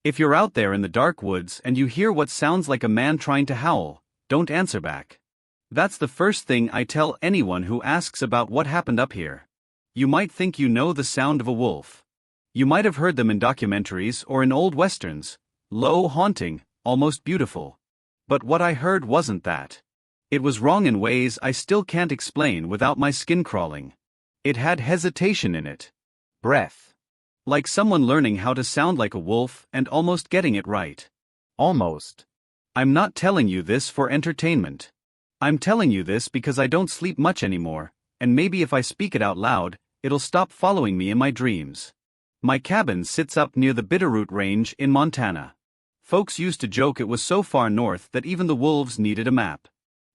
If you're out there in the dark woods and you hear what sounds like a man trying to howl, don't answer back. That's the first thing I tell anyone who asks about what happened up here. You might think you know the sound of a wolf. You might have heard them in documentaries or in old westerns, low, haunting, almost beautiful. But what I heard wasn't that. It was wrong in ways I still can't explain without my skin crawling. It had hesitation in it. Breath. Like someone learning how to sound like a wolf and almost getting it right. Almost. I'm not telling you this for entertainment. I'm telling you this because I don't sleep much anymore, and maybe if I speak it out loud, it'll stop following me in my dreams. My cabin sits up near the Bitterroot Range in Montana. Folks used to joke it was so far north that even the wolves needed a map.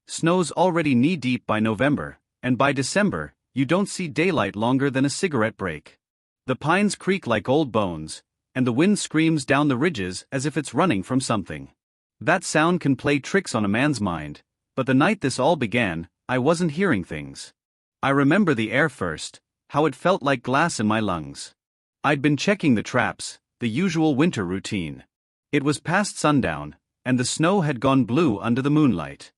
Snow's already knee-deep by November, and by December, you don't see daylight longer than a cigarette break. The pines creak like old bones, and the wind screams down the ridges as if it's running from something. That sound can play tricks on a man's mind, but the night this all began, I wasn't hearing things. I remember the air first, how it felt like glass in my lungs. I'd been checking the traps, the usual winter routine. It was past sundown, and the snow had gone blue under the moonlight.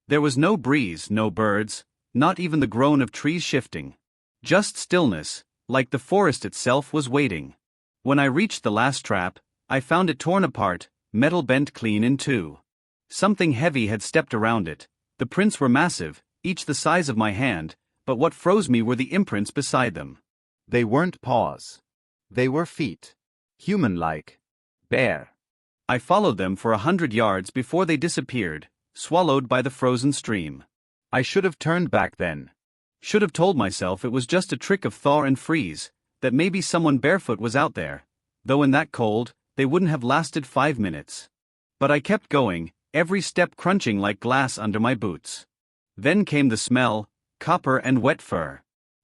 There was no breeze, no birds, not even the groan of trees shifting. Just stillness, like the forest itself was waiting. When I reached the last trap, I found it torn apart, metal bent clean in two. Something heavy had stepped around it. The prints were massive, each the size of my hand, but what froze me were the imprints beside them. They weren't paws. They were feet. Human-like. Bare. I followed them for 100 yards before they disappeared, swallowed by the frozen stream. I should have turned back then. Should have told myself it was just a trick of thaw and freeze, that maybe someone barefoot was out there, though in that cold, they wouldn't have lasted 5 minutes. But I kept going, every step crunching like glass under my boots. Then came the smell, copper and wet fur.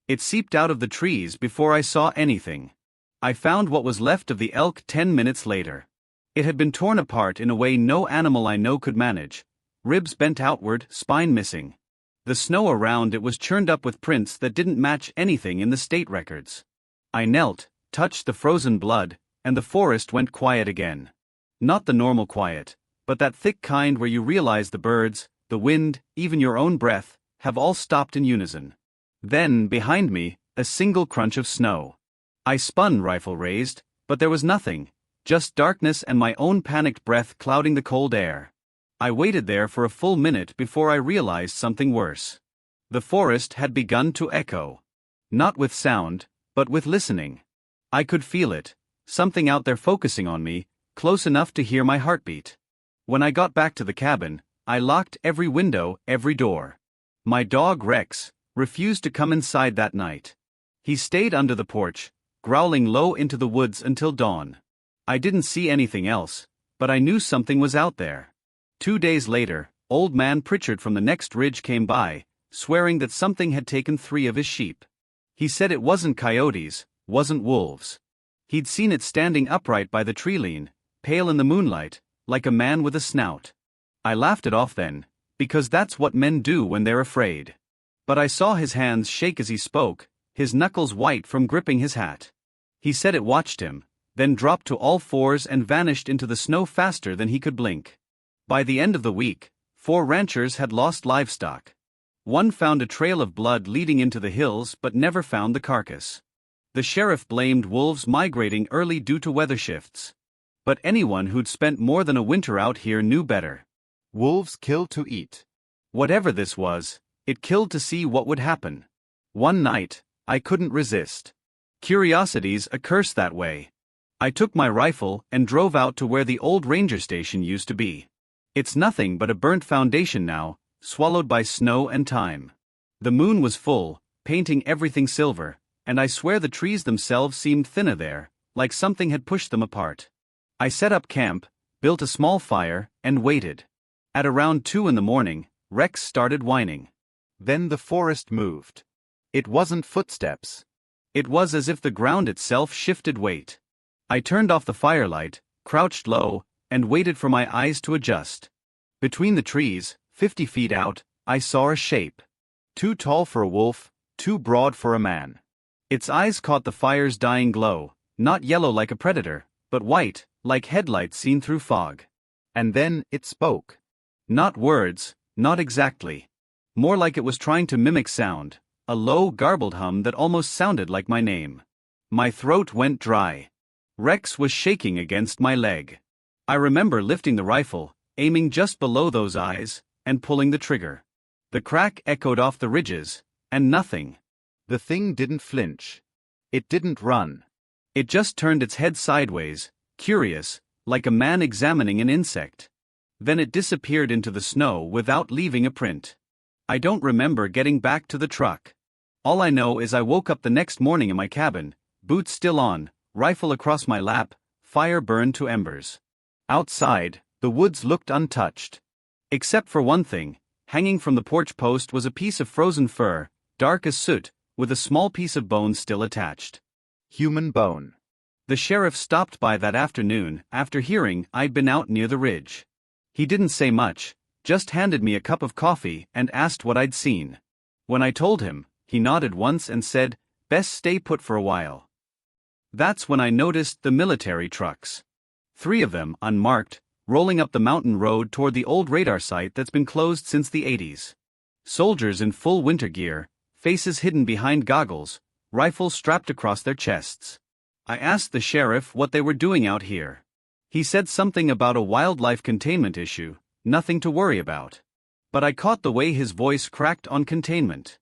It seeped out of the trees before I saw anything. I found what was left of the elk 10 minutes later. It had been torn apart in a way no animal I know could manage, ribs bent outward, spine missing. The snow around it was churned up with prints that didn't match anything in the state records. I knelt, touched the frozen blood, and the forest went quiet again. Not the normal quiet, but that thick kind where you realize the birds, the wind, even your own breath, have all stopped in unison. Then, behind me, a single crunch of snow. I spun, rifle raised, but there was nothing, just darkness and my own panicked breath clouding the cold air. I waited there for a full minute before I realized something worse. The forest had begun to echo. Not with sound, but with listening. I could feel it, something out there focusing on me, close enough to hear my heartbeat. When I got back to the cabin, I locked every window, every door. My dog Rex refused to come inside that night. He stayed under the porch, growling low into the woods until dawn. I didn't see anything else, but I knew something was out there. 2 days later, old man Pritchard from the next ridge came by, swearing that something had taken 3 of his sheep. He said it wasn't coyotes, wasn't wolves. He'd seen it standing upright by the tree lean, pale in the moonlight, like a man with a snout. I laughed it off then, because that's what men do when they're afraid. But I saw his hands shake as he spoke, his knuckles white from gripping his hat. He said it watched him, then dropped to all fours and vanished into the snow faster than he could blink. By the end of the week, 4 ranchers had lost livestock. One found a trail of blood leading into the hills but never found the carcass. The sheriff blamed wolves migrating early due to weather shifts. But anyone who'd spent more than a winter out here knew better. Wolves kill to eat. Whatever this was, it killed to see what would happen. One night, I couldn't resist. Curiosity's a curse that way. I took my rifle and drove out to where the old ranger station used to be. It's nothing but a burnt foundation now, swallowed by snow and time. The moon was full, painting everything silver, and I swear the trees themselves seemed thinner there, like something had pushed them apart. I set up camp, built a small fire, and waited. At around 2 in the morning, Rex started whining. Then the forest moved. It wasn't footsteps. It was as if the ground itself shifted weight. I turned off the firelight, crouched low, and waited for my eyes to adjust. Between the trees, 50 feet out, I saw a shape. Too tall for a wolf, too broad for a man. Its eyes caught the fire's dying glow, not yellow like a predator, but white, like headlights seen through fog. And then it spoke. Not words, not exactly. More like it was trying to mimic sound, a low, garbled hum that almost sounded like my name. My throat went dry. Rex was shaking against my leg. I remember lifting the rifle, aiming just below those eyes, and pulling the trigger. The crack echoed off the ridges, and nothing. The thing didn't flinch. It didn't run. It just turned its head sideways, curious, like a man examining an insect. Then it disappeared into the snow without leaving a print. I don't remember getting back to the truck. All I know is I woke up the next morning in my cabin, boots still on, rifle across my lap, fire burned to embers. Outside, the woods looked untouched. Except for one thing, hanging from the porch post was a piece of frozen fur, dark as soot, with a small piece of bone still attached. Human bone. The sheriff stopped by that afternoon after hearing I'd been out near the ridge. He didn't say much, just handed me a cup of coffee and asked what I'd seen. When I told him, he nodded once and said, "Best stay put for a while." That's when I noticed the military trucks. 3 of them, unmarked, rolling up the mountain road toward the old radar site that's been closed since the 80s. Soldiers in full winter gear, faces hidden behind goggles, rifles strapped across their chests. I asked the sheriff what they were doing out here. He said something about a wildlife containment issue, nothing to worry about. But I caught the way his voice cracked on containment.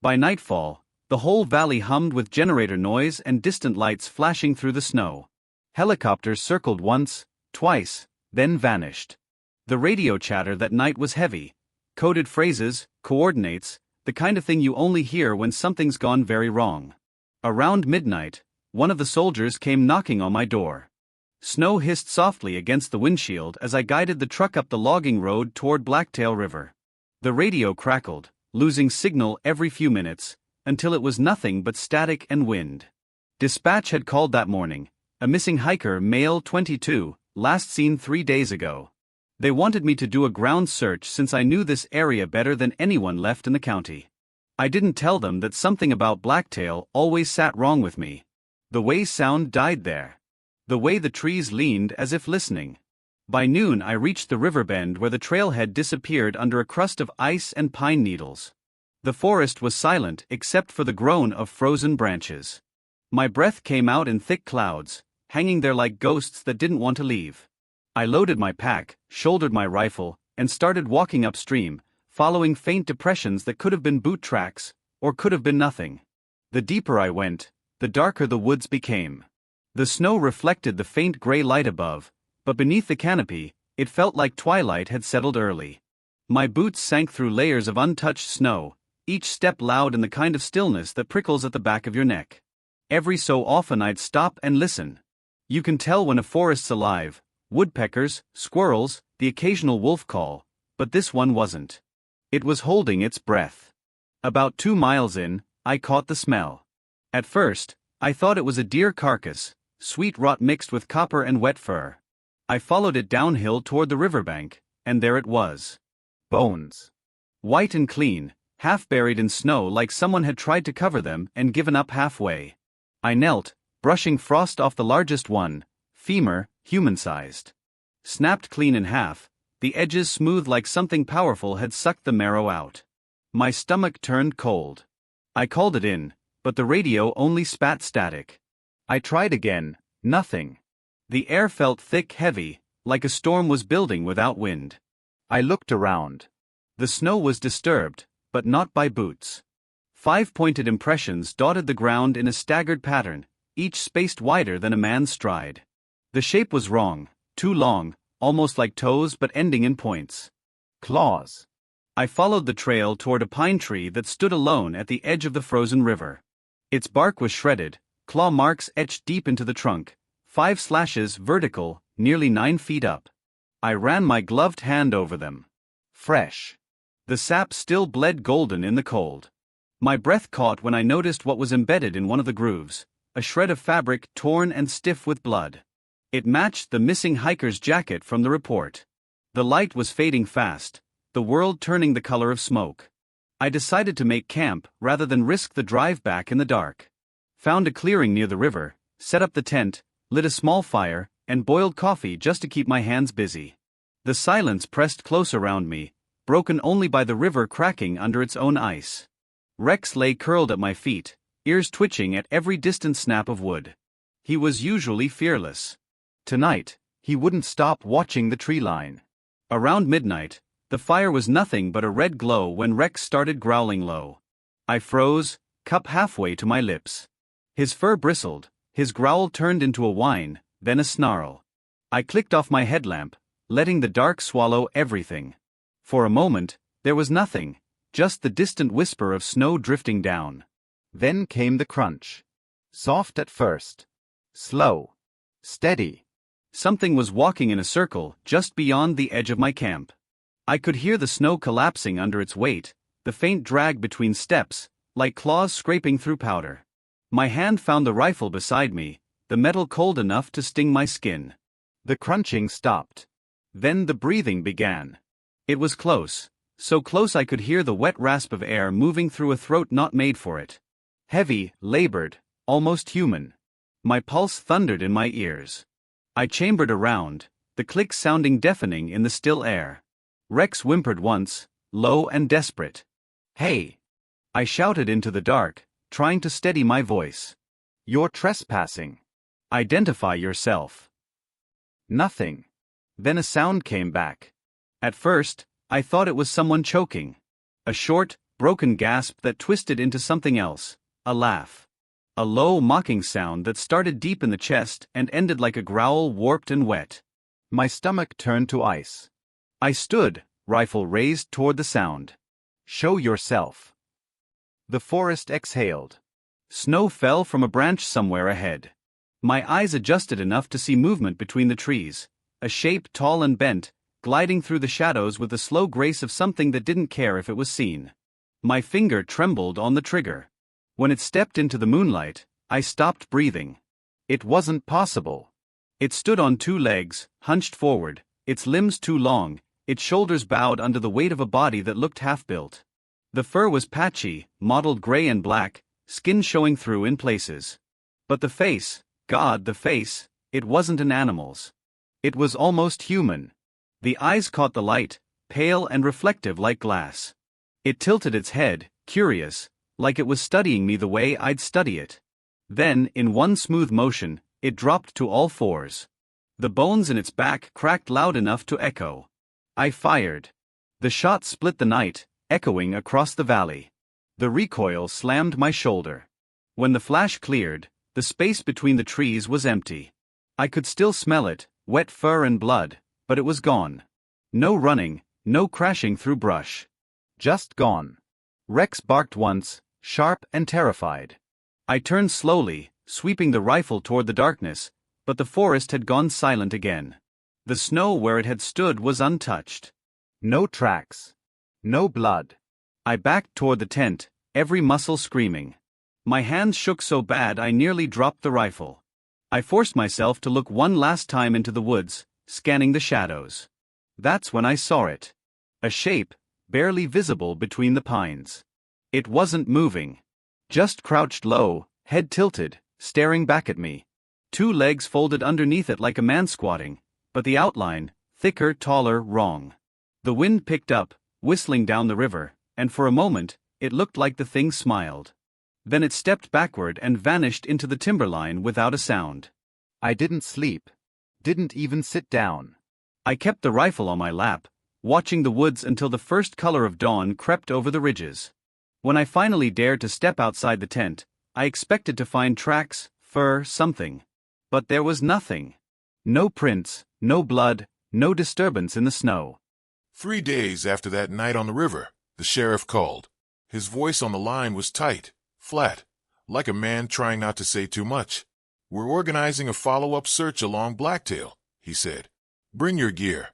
By nightfall, the whole valley hummed with generator noise and distant lights flashing through the snow. Helicopters circled once, twice, then vanished. The radio chatter that night was heavy. Coded phrases, coordinates, the kind of thing you only hear when something's gone very wrong. Around midnight, one of the soldiers came knocking on my door. Snow hissed softly against the windshield as I guided the truck up the logging road toward Blacktail River. The radio crackled, losing signal every few minutes, until it was nothing but static and wind. Dispatch had called that morning, a missing hiker, male 22, last seen 3 days ago. They wanted me to do a ground search since I knew this area better than anyone left in the county. I didn't tell them that something about Blacktail always sat wrong with me. The way sound died there. The way the trees leaned as if listening. By noon I reached the river bend where the trailhead disappeared under a crust of ice and pine needles. The forest was silent except for the groan of frozen branches. My breath came out in thick clouds, hanging there like ghosts that didn't want to leave. I loaded my pack, shouldered my rifle, and started walking upstream, following faint depressions that could have been boot tracks, or could have been nothing. The deeper I went, the darker the woods became. The snow reflected the faint gray light above, but beneath the canopy, it felt like twilight had settled early. My boots sank through layers of untouched snow, each step loud in the kind of stillness that prickles at the back of your neck. Every so often I'd stop and listen. You can tell when a forest's alive, woodpeckers, squirrels, the occasional wolf call, but this one wasn't. It was holding its breath. About 2 miles in, I caught the smell. At first, I thought it was a deer carcass, sweet rot mixed with copper and wet fur. I followed it downhill toward the riverbank, and there it was. Bones. White and clean, half buried in snow like someone had tried to cover them and given up halfway. I knelt, brushing frost off the largest one, femur, human-sized. Snapped clean in half, the edges smooth like something powerful had sucked the marrow out. My stomach turned cold. I called it in, but the radio only spat static. I tried again, nothing. The air felt thick, heavy, like a storm was building without wind. I looked around. The snow was disturbed, but not by boots. 5 pointed impressions dotted the ground in a staggered pattern, each spaced wider than a man's stride. The shape was wrong, too long, almost like toes but ending in points. Claws. I followed the trail toward a pine tree that stood alone at the edge of the frozen river. Its bark was shredded, claw marks etched deep into the trunk, 5 slashes vertical, nearly 9 feet up. I ran my gloved hand over them. Fresh. The sap still bled golden in the cold. My breath caught when I noticed what was embedded in one of the grooves, a shred of fabric torn and stiff with blood. It matched the missing hiker's jacket from the report. The light was fading fast, the world turning the color of smoke. I decided to make camp rather than risk the drive back in the dark. Found a clearing near the river, set up the tent, lit a small fire, and boiled coffee just to keep my hands busy. The silence pressed close around me, broken only by the river cracking under its own ice. Rex lay curled at my feet, ears twitching at every distant snap of wood. He was usually fearless. Tonight, he wouldn't stop watching the tree line. Around midnight, the fire was nothing but a red glow when Rex started growling low. I froze, cup halfway to my lips. His fur bristled, his growl turned into a whine, then a snarl. I clicked off my headlamp, letting the dark swallow everything. For a moment, there was nothing, just the distant whisper of snow drifting down. Then came the crunch. Soft at first. Slow. Steady. Something was walking in a circle just beyond the edge of my camp. I could hear the snow collapsing under its weight, the faint drag between steps, like claws scraping through powder. My hand found the rifle beside me, the metal cold enough to sting my skin. The crunching stopped. Then the breathing began. It was close, so close I could hear the wet rasp of air moving through a throat not made for it. Heavy, labored, almost human. My pulse thundered in my ears. I chambered around, the click sounding deafening in the still air. Rex whimpered once, low and desperate. "Hey!" I shouted into the dark, trying to steady my voice. "You're trespassing. Identify yourself." Nothing. Then a sound came back. At first, I thought it was someone choking. A short, broken gasp that twisted into something else, a laugh. A low, mocking sound that started deep in the chest and ended like a growl warped and wet. My stomach turned to ice. I stood, rifle raised toward the sound. "Show yourself." The forest exhaled. Snow fell from a branch somewhere ahead. My eyes adjusted enough to see movement between the trees, a shape tall and bent, gliding through the shadows with the slow grace of something that didn't care if it was seen. My finger trembled on the trigger. When it stepped into the moonlight, I stopped breathing. It wasn't possible. It stood on two legs, hunched forward, its limbs too long, its shoulders bowed under the weight of a body that looked half-built. The fur was patchy, mottled gray and black, skin showing through in places. But the face, God, the face, it wasn't an animal's. It was almost human. The eyes caught the light, pale and reflective like glass. It tilted its head, curious, like it was studying me the way I'd study it. Then, in one smooth motion, it dropped to all fours. The bones in its back cracked loud enough to echo. I fired. The shot split the night, echoing across the valley. The recoil slammed my shoulder. When the flash cleared, the space between the trees was empty. I could still smell it, wet fur and blood, but it was gone. No running, no crashing through brush. Just gone. Rex barked once, sharp and terrified. I turned slowly, sweeping the rifle toward the darkness, but the forest had gone silent again. The snow where it had stood was untouched. No tracks. No blood. I backed toward the tent, every muscle screaming. My hands shook so bad I nearly dropped the rifle. I forced myself to look one last time into the woods, scanning the shadows. That's when I saw it. A shape, barely visible between the pines. It wasn't moving. Just crouched low, head tilted, staring back at me. Two legs folded underneath it like a man squatting, but the outline, thicker, taller, wrong. The wind picked up, whistling down the river, and for a moment, it looked like the thing smiled. Then it stepped backward and vanished into the timberline without a sound. I didn't sleep. Didn't even sit down. I kept the rifle on my lap, watching the woods until the first color of dawn crept over the ridges. When I finally dared to step outside the tent, I expected to find tracks, fur, something. But there was nothing. No prints, no blood, no disturbance in the snow. 3 days after that night on the river, the sheriff called. His voice on the line was tight, flat, like a man trying not to say too much. "We're organizing a follow-up search along Blacktail," he said. "Bring your gear."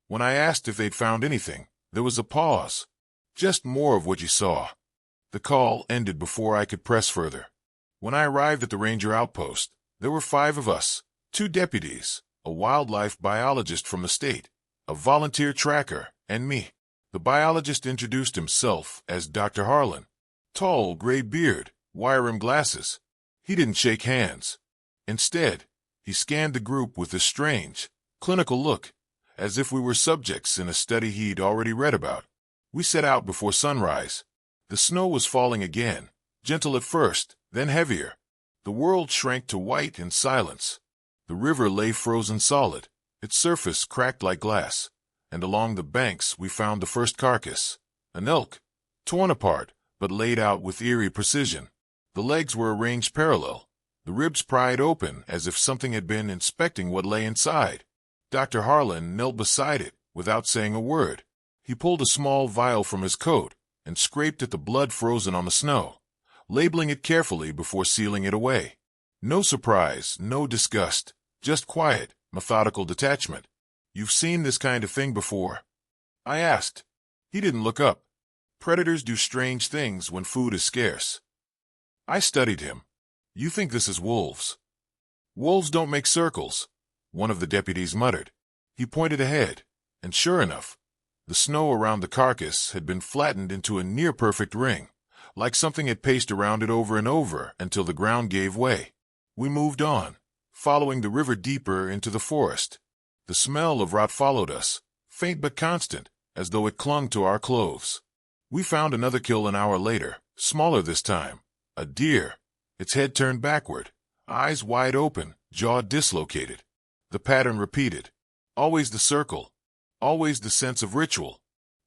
When I asked if they'd found anything, there was a pause. "Just more of what you saw." The call ended before I could press further. When I arrived at the ranger outpost, there were 5 of us, 2 deputies, a wildlife biologist from the state, a volunteer tracker, and me. The biologist introduced himself as Dr. Harlan. Tall, gray beard, wire-rimmed glasses. He didn't shake hands. Instead, He scanned the group with a strange, clinical look, as if we were subjects in a study he'd already read about. We set out before sunrise. The snow was falling again, gentle at first, then heavier. The world shrank to white and silence. The river lay frozen solid, its surface cracked like glass, and along the banks we found the first carcass, an elk, torn apart, but laid out with eerie precision. The legs were arranged parallel, the ribs pried open as if something had been inspecting what lay inside. Dr. Harlan knelt beside it, without saying a word. He pulled a small vial from his coat and scraped at the blood frozen on the snow, labeling it carefully before sealing it away. No surprise, no disgust, just quiet, methodical detachment. "You've seen this kind of thing before?" I asked. He didn't look up. Predators do strange things when food is scarce. I studied him. "You think this is wolves?" "Wolves don't make circles," one of the deputies muttered. He pointed ahead, and sure enough, the snow around the carcass had been flattened into a near-perfect ring, like something had paced around it over and over until the ground gave way. We moved on, following the river deeper into the forest. The smell of rot followed us, faint but constant, as though it clung to our clothes. We found another kill an hour later, smaller this time, a deer, its head turned backward, eyes wide open, jaw dislocated. The pattern repeated. Always the circle, always the sense of ritual.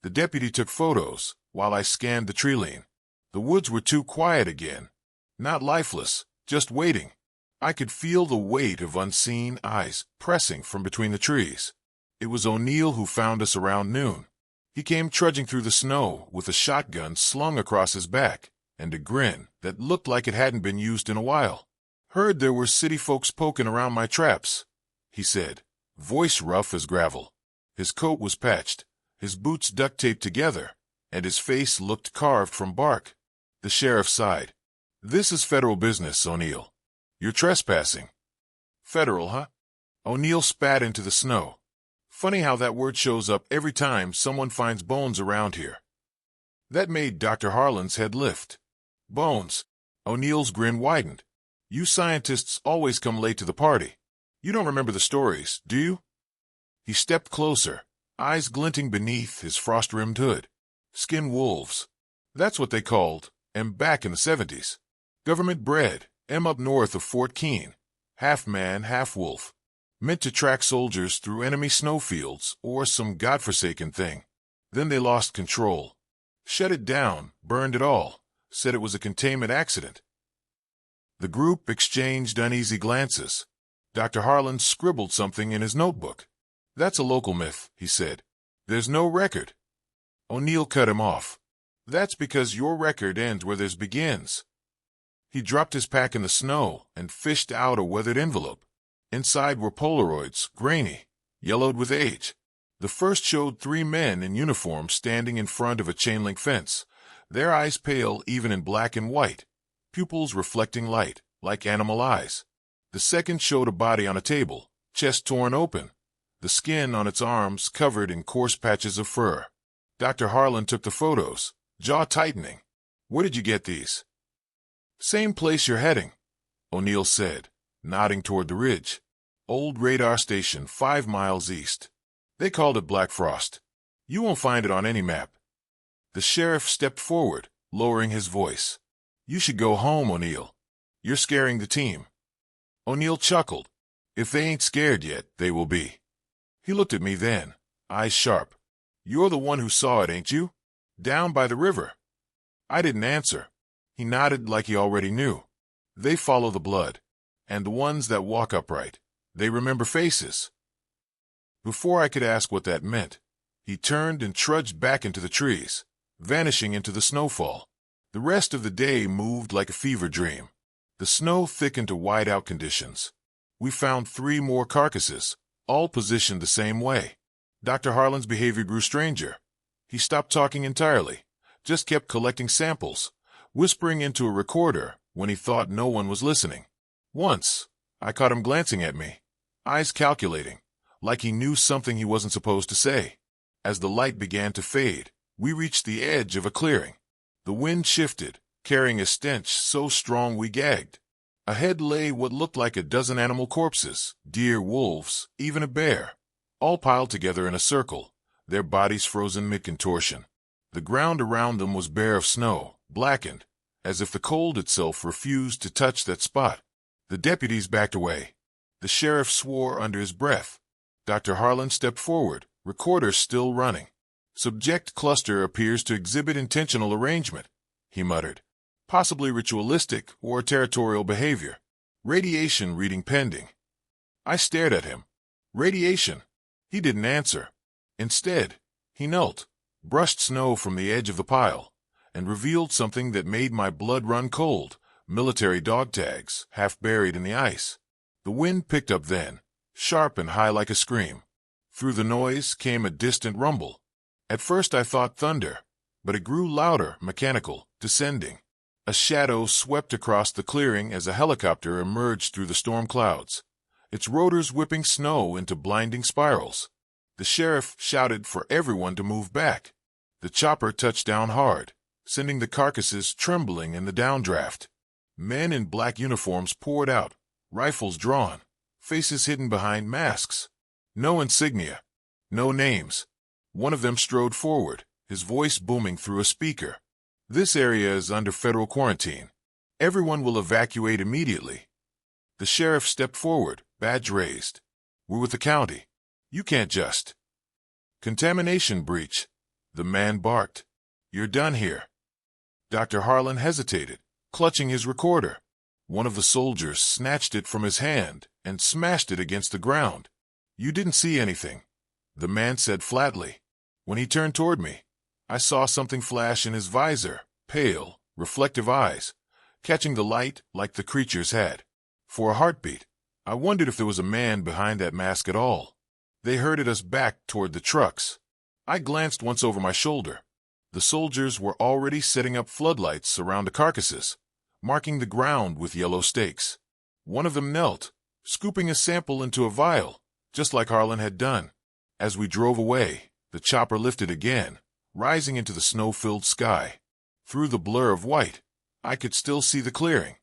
The deputy took photos, while I scanned the tree-line. The woods were too quiet again. Not lifeless, just waiting. I could feel the weight of unseen eyes pressing from between the trees. It was O'Neill who found us around noon. He came trudging through the snow with a shotgun slung across his back and a grin that looked like it hadn't been used in a while. "Heard there were city folks poking around my traps," he said, voice rough as gravel. His coat was patched, his boots duct-taped together, and his face looked carved from bark. The sheriff sighed. "This is federal business, O'Neill. You're trespassing." "Federal, huh?" O'Neill spat into the snow. "Funny how that word shows up every time someone finds bones around here." That made Dr. Harlan's head lift. "Bones." O'Neill's grin widened. "You scientists always come late to the party. You don't remember the stories, do you?" He stepped closer, eyes glinting beneath his frost-rimmed hood. "Skin wolves. That's what they called 'em back in the '70s. Government bred 'em up north of Fort Keene. Half man, half wolf. Meant to track soldiers through enemy snowfields or some godforsaken thing. Then they lost control. Shut it down, burned it all, said it was a containment accident." The group exchanged uneasy glances. Dr. Harlan scribbled something in his notebook. "That's a local myth," he said. "There's no record." O'Neill cut him off. "That's because your record ends where theirs begins." He dropped his pack in the snow and fished out a weathered envelope. Inside were Polaroids, grainy, yellowed with age. The first showed 3 men in uniform standing in front of a chain-link fence, their eyes pale even in black and white, pupils reflecting light, like animal eyes. The second showed a body on a table, chest torn open, the skin on its arms covered in coarse patches of fur. Dr. Harlan took the photos, jaw tightening. "Where did you get these?" "Same place you're heading," O'Neill said, nodding toward the ridge. "Old radar station 5 miles east. They called it Black Frost. You won't find it on any map." The sheriff stepped forward, lowering his voice. "You should go home, O'Neill. You're scaring the team." O'Neill chuckled. "If they ain't scared yet, they will be." He looked at me then, eyes sharp. "You're the one who saw it, ain't you? Down by the river." I didn't answer. He nodded like he already knew. "They follow the blood. And the ones that walk upright, they remember faces." Before I could ask what that meant, he turned and trudged back into the trees, vanishing into the snowfall. The rest of the day moved like a fever dream. The snow thickened to whiteout conditions. We found 3 more carcasses, all positioned the same way. Dr. Harlan's behavior grew stranger. He stopped talking entirely, just kept collecting samples, whispering into a recorder when he thought no one was listening. Once, I caught him glancing at me, eyes calculating, like he knew something he wasn't supposed to say. As the light began to fade, we reached the edge of a clearing. The wind shifted, carrying a stench so strong we gagged. Ahead lay what looked like a dozen animal corpses, deer, wolves, even a bear, all piled together in a circle, their bodies frozen mid-contortion. The ground around them was bare of snow, blackened, as if the cold itself refused to touch that spot. The deputies backed away. The sheriff swore under his breath. Dr. Harlan stepped forward, recorder still running. "Subject cluster appears to exhibit intentional arrangement," he muttered. "Possibly ritualistic or territorial behavior. Radiation reading pending." I stared at him. Radiation. He didn't answer. Instead, he knelt, brushed snow from the edge of the pile, and revealed something that made my blood run cold: military dog tags, half buried in the ice. The wind picked up then, sharp and high like a scream. Through the noise came a distant rumble. At first I thought thunder, but it grew louder, mechanical, descending. A shadow swept across the clearing as a helicopter emerged through the storm clouds, its rotors whipping snow into blinding spirals. The sheriff shouted for everyone to move back. The chopper touched down hard, sending the carcasses trembling in the downdraft. Men in black uniforms poured out, rifles drawn, faces hidden behind masks. No insignia, no names. One of them strode forward, his voice booming through a speaker. "This area is under federal quarantine. Everyone will evacuate immediately." The sheriff stepped forward, badge raised. "We're with the county. You can't just—" "Contamination breach," the man barked. "You're done here." Dr. Harlan hesitated, clutching his recorder. One of the soldiers snatched it from his hand and smashed it against the ground. "You didn't see anything," the man said flatly. When he turned toward me, I saw something flash in his visor, pale, reflective eyes, catching the light like the creature's had. For a heartbeat, I wondered if there was a man behind that mask at all. They herded us back toward the trucks. I glanced once over my shoulder. The soldiers were already setting up floodlights around the carcasses, marking the ground with yellow stakes. One of them knelt, scooping a sample into a vial, just like Harlan had done. As we drove away, the chopper lifted again, rising into the snow-filled sky. Through the blur of white, I could still see the clearing,